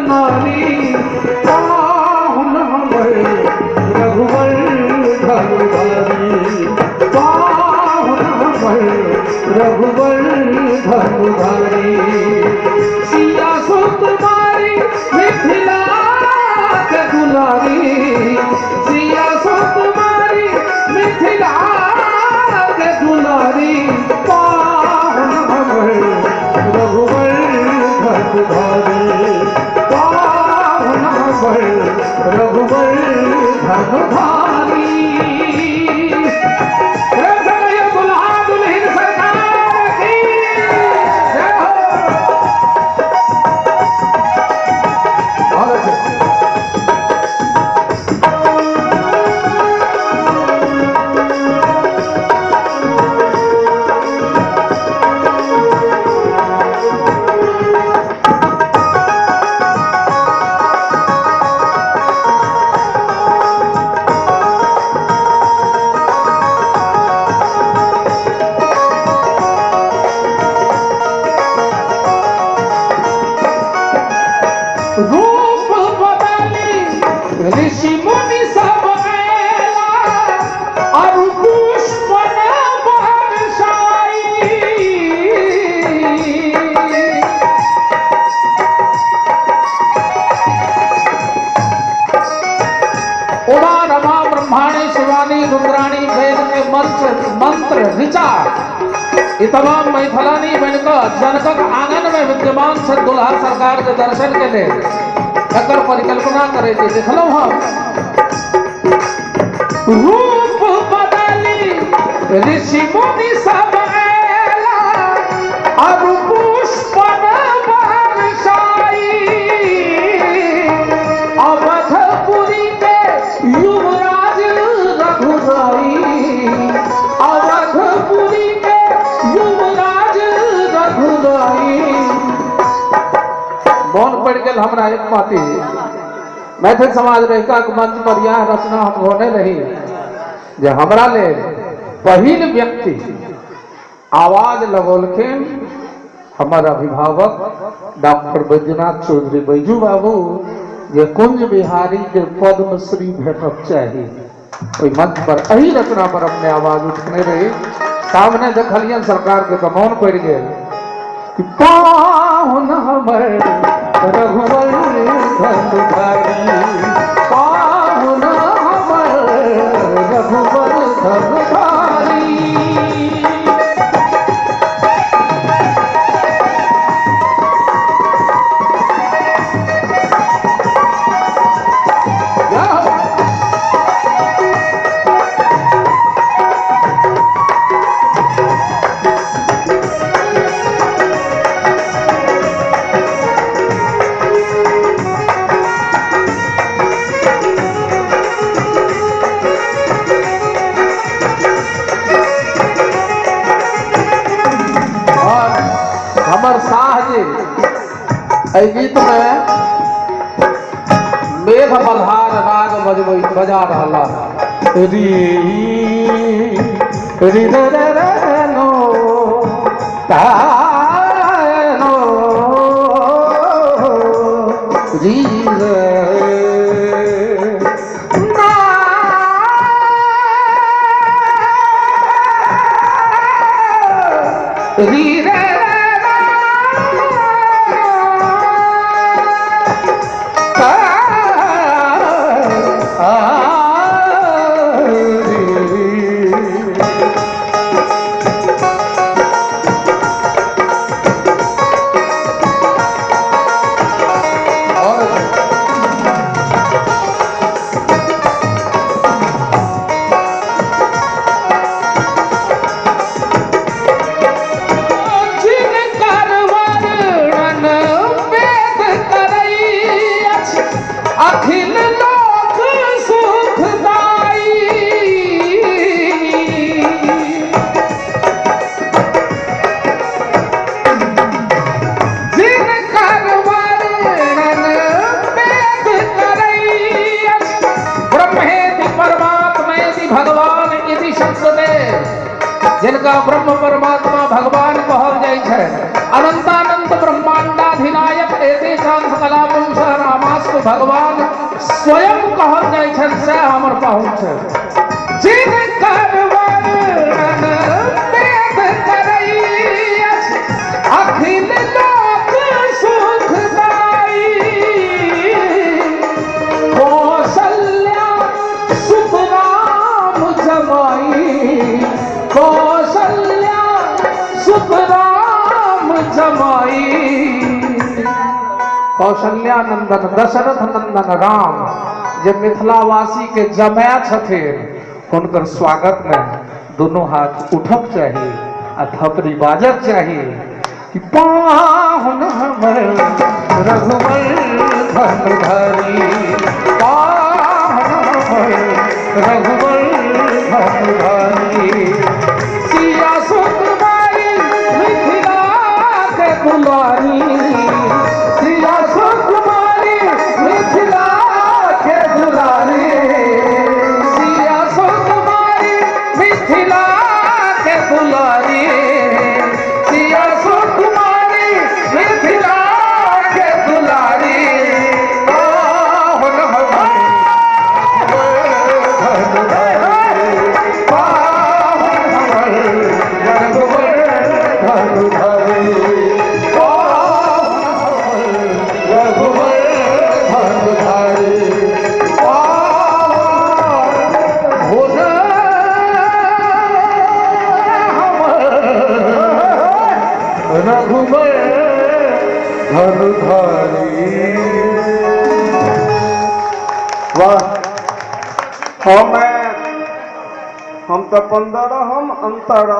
नारी पाहुन हमर रघुवर धनुधारी पाहुन हमर रघुवर धनुधारी सिया सुकुमारी मिथिला के दुलारी सिया सुकुमारी मिथिला के दुलारी पाहुन हमर रघुवर धनुधारी पाहुन हमर रघुवर धनुधारी रूप बदली ऋषि मुनि सब आएला और पुष्प बरसाई उमा रमा ब्रह्माणी शिवानी रुद्राणी वेद के मंत्र ऋचा ये तमाम मैथिलानी बनकर जनकक आंगन में विद्यमान छथि दुल्हा सरकार के दर्शन के लिए एकर परिकल्पना करे के देखलहुं हम रूप बदली ऋषि मुनि सब आएला और पुष्प बरसाई अवधपुरी के युवराज रघुराई अवधपुरी के युवराज रघुराई मौन पड़ गए हमरा एक पाती मैथिल समाज रहिका के मंच पर यह रचना हम होने रही जे हमरा ले पहिल व्यक्ति आवाज लगोलखिन हमर अभिभावक डॉक्टर बैजनाथ चौधरी बैजू बाबू जे कुंज बिहारी के पद्मश्री भेटक चाहिए ओहि मंच पर एही रचना पर अपने आवाज उठने रही सामने देखलियन सरकार के तो मौन पड़ गए कि पाहुन हमर रघुवर धनुधारी पाहुन हमर रघुवर धनुधारी हमर शाह जी एहि गीत में मेघ मल्हार राग बजा रहा री री रे रे रे नो ता नो री रे री रे स्वयं कहल जाइ छनि से हमर पहुँच छै। जिनकर वर्णन वेद करैछ, अखिल लोक सुखदाई। कौशल्या सुत राम जमाई, कौशल्या सुत राम जमाई। कौशल्या नंदन दशरथ नंदन राम जे मिथिलावासी के जमाय छथिन, हुनकर स्वागत में दोनों हाथ उठक चाहिए आ थपड़ी बाजक चाहिए कि पाहुन हमर रघुवर धनुधारी, पाहुन हमर रघुवर धनुधारी। सिया सुकुमारी मिथिला के दुलारी, सिया सुकुमारी मिथिला के दुलारी, सिया सुकुमारी मिथिला के दुलारी, सिया सुकुमारी मिथिला के दुलारी। पाहुन हमर पाहुन हमर रघुवर धनुधारी, रघुवर धनुधारी। वाह, हम तो 15 हम अंतरा